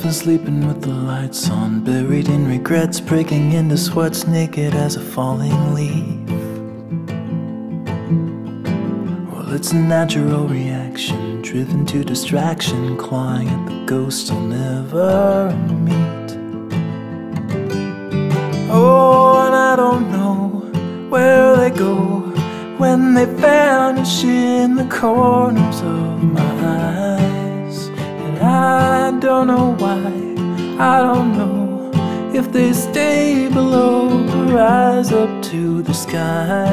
Often sleeping with the lights on, buried in regrets, breaking into sweats, naked as a falling leaf. Well, it's a natural reaction, driven to distraction, clawing at the ghosts I'll never meet. Oh, and I don't know where they go when they vanish in the corners of my eyes. And I don't know why, I don't know if they stay below or rise up to the sky.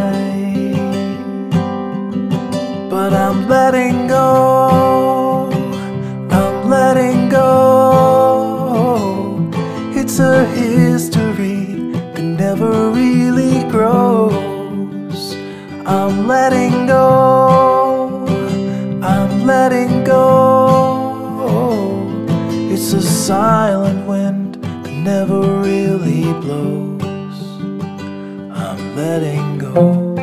But I'm letting go, I'm letting go. It's a history that never really grows. I'm letting go, I'm letting go. It's a silent wind that never really blows. I'm letting go.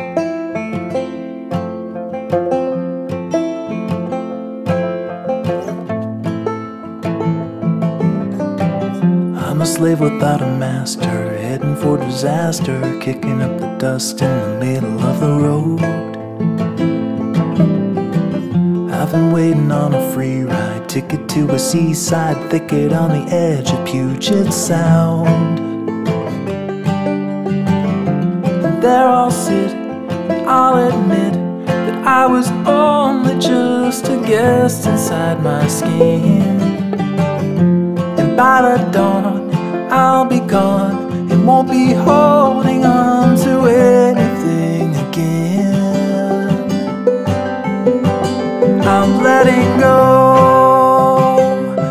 I'm a slave without a master, heading for disaster, kicking up the dust in the middle of the road. I've been waiting on a free ride, ticket to a seaside thicket on the edge of Puget Sound. And there I'll sit, and I'll admit that I was only just a guest inside my skin. And by the dawn I'll be gone and won't be holding on to anything again. I'm letting go,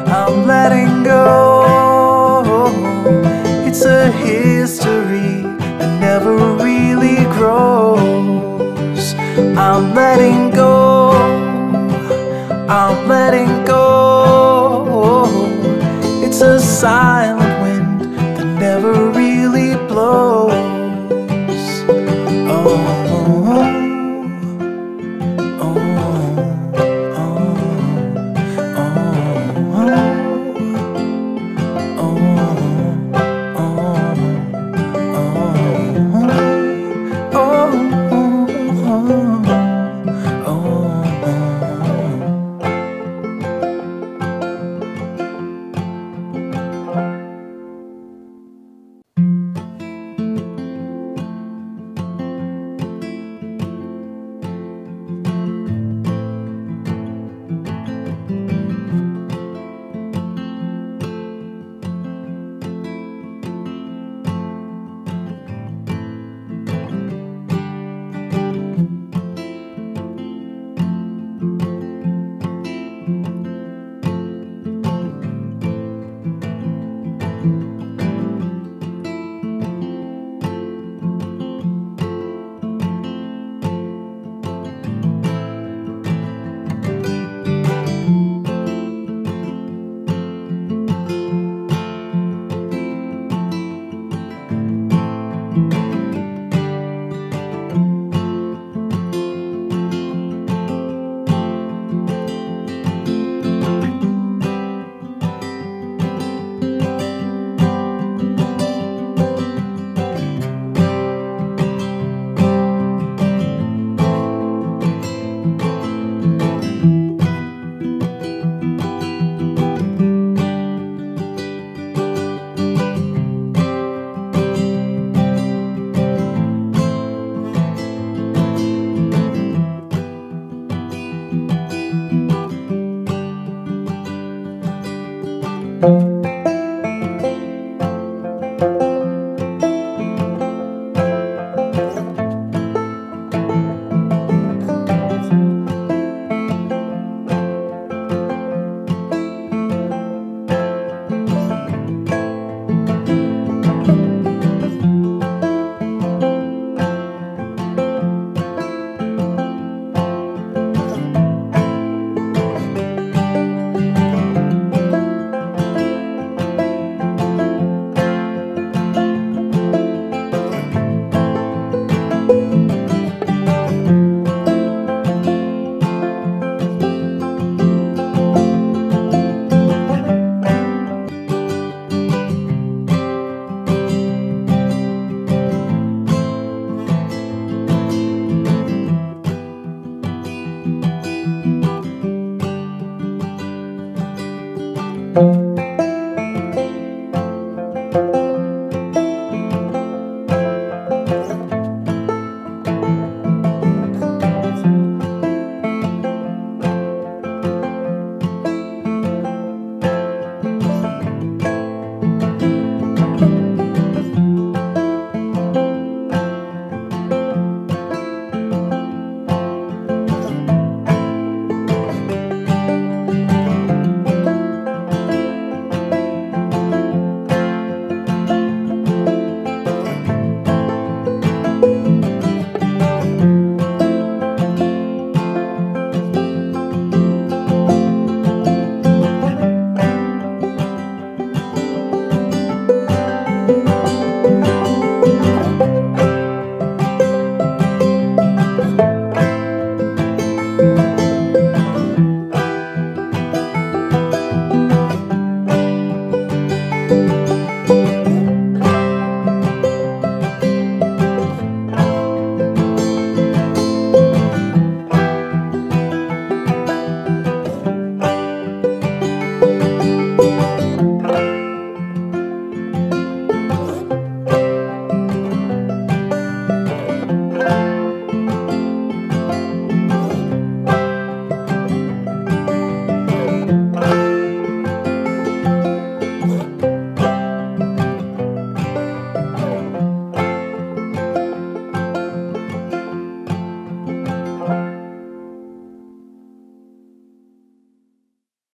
I'm letting go. It's a history that never really grows. I'm letting go, I'm letting go. It's a silent wind that never really blows. you.